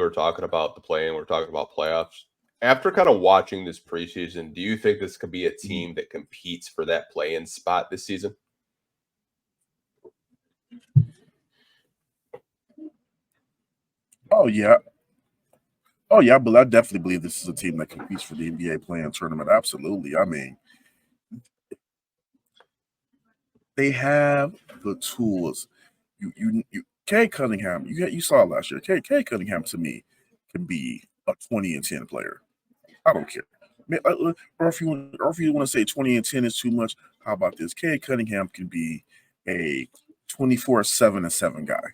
we're talking about the play and we're talking about playoffs. After kind of watching this preseason, do you think this could be a Mhm. team that competes for that play-in spot this season? Oh yeah, oh yeah, but I definitely believe this is a team that competes for the NBA playing tournament. Absolutely. I mean, they have the tools. Kay Cunningham. You saw it last year. Kay Cunningham to me can be a 20-10 player. I don't care. Or if you want to say 20-10 is too much, how about this? Kay Cunningham can be a 24/7 guy.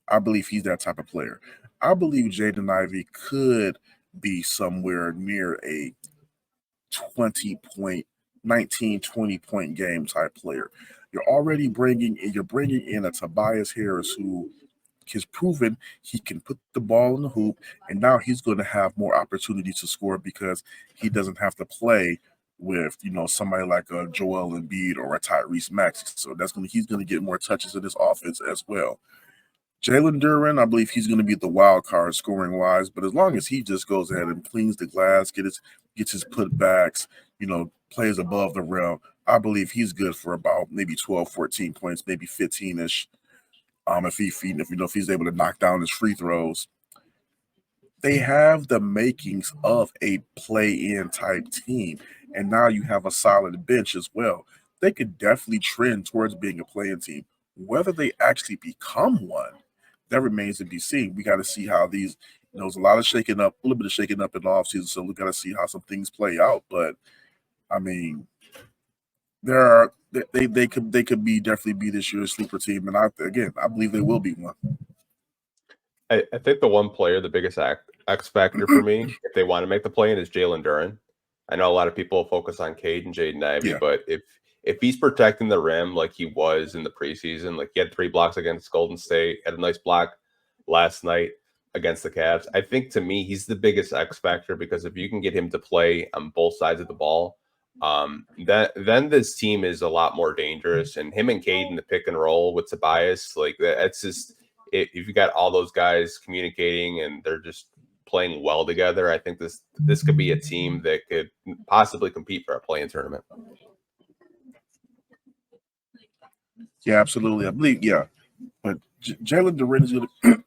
I believe he's that type of player. I believe Jaden Ivey could be somewhere near a 20 point, 19, 20 point game type player. You're bringing in a Tobias Harris who has proven he can put the ball in the hoop, and now he's going to have more opportunities to score because he doesn't have to play with somebody like a Joel Embiid or a Tyrese Maxey. So he's going to get more touches in this offense as well. Jalen Duren, I believe he's going to be the wild card scoring wise, but as long as he just goes ahead and cleans the glass, gets his putbacks, plays above the rim, I believe he's good for about maybe 12, 14 points, maybe 15-ish. If he's able to knock down his free throws, they have the makings of a play-in type team, and now you have a solid bench as well. They could definitely trend towards being a play-in team. Whether they actually become one, that remains to be seen. We got to see how these. There's a lot of shaking up, a little bit of shaking up in the offseason, so we got to see how some things play out. But I mean, there are they could be definitely be this year's sleeper team, and I believe they will be one. I think the one player, the biggest X factor for me, if they want to make the play-in, is Jalen Duren. I know a lot of people focus on Cade and Jaden Ivey, Yeah, but if he's protecting the rim like he was in the preseason, like he had 3 blocks against Golden State, had a nice block last night against the Cavs, I think to me he's the biggest X factor because if you can get him to play on both sides of the ball, then this team is a lot more dangerous. And him and Cade in the pick and roll with Tobias, like that's just if you got all those guys communicating and they're just playing well together, I think this could be a team that could possibly compete for a play-in tournament. yeah, absolutely. I believe, yeah, but Jalen Duren is going to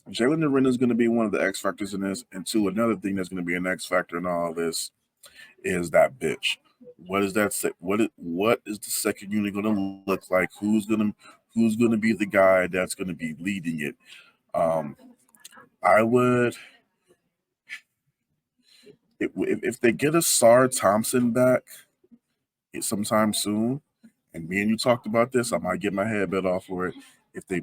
Jalen Duren is going to be one of the X factors in this, and two, another thing that's going to be an X factor in all this is that bitch. What is that? What is the second unit going to look like? Who's gonna be the guy that's going to be leading it? Um, I would if they get a Sar Thompson back sometime soon, and me and you talked about this, I might get my head bit off for it. If they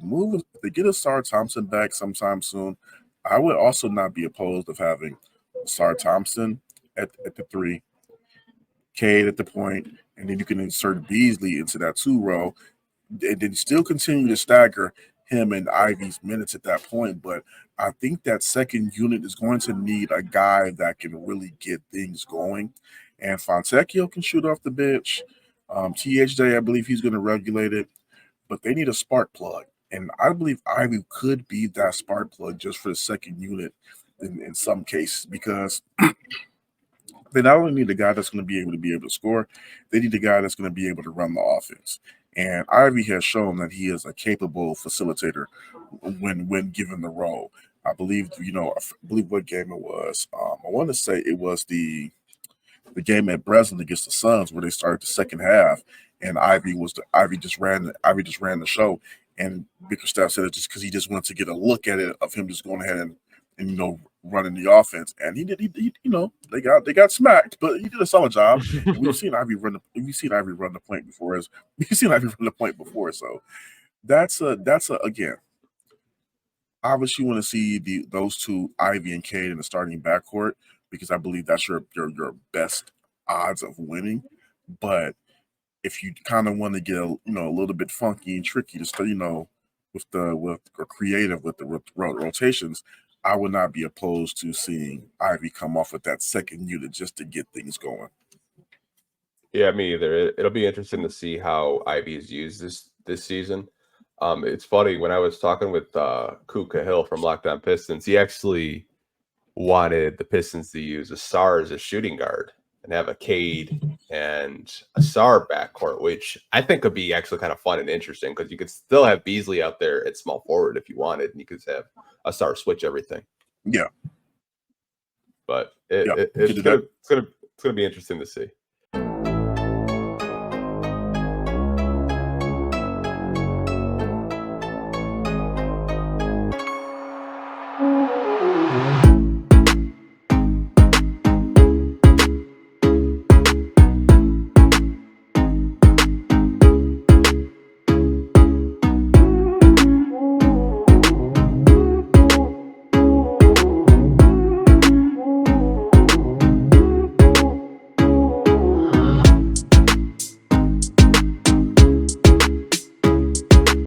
get a Sar Thompson back sometime soon, I would also not be opposed of having Sar Thompson at the three, Cade at the point, and then you can insert Beasley into that two role, and then still continue to stagger him and Ivy's minutes at that point. But I think that second unit is going to need a guy that can really get things going. And Fontecchio can shoot off the bench. THJ, I believe he's going to regulate it, but they need a spark plug. And I believe Ivy could be that spark plug just for the second unit in some cases because they not only need a guy that's going to be able to score, they need a guy that's going to be able to run the offense. And Ivy has shown that he is a capable facilitator when given the role. I believe what game it was. I want to say it was the game at Breslin against the Suns where they started the second half, and Ivy just ran the show. And Bickerstaff said it just because he just wanted to get a look at it of him just going ahead and running the offense, and he did. They got smacked, but he did a solid job. And we've seen Ivy run the point before as we've seen Ivy run the point before. So that's a again. Obviously, you want to see those two, Ivy and Cade, in the starting backcourt because I believe that's your best odds of winning. But if you kind of want to get a little bit funky and tricky to start, with or creative with the rotations, I would not be opposed to seeing Ivy come off with that second unit just to get things going. Yeah, me either. It'll be interesting to see how Ivy is used this season. It's funny, when I was talking with Ku Cahill from Lockdown Pistons, he actually wanted the Pistons to use Asar as a shooting guard and have a Cade and Asar backcourt, which I think could be actually kind of fun and interesting because you could still have Beasley out there at small forward if you wanted, and you could have Asar switch everything. Yeah. But it's gonna be interesting to see.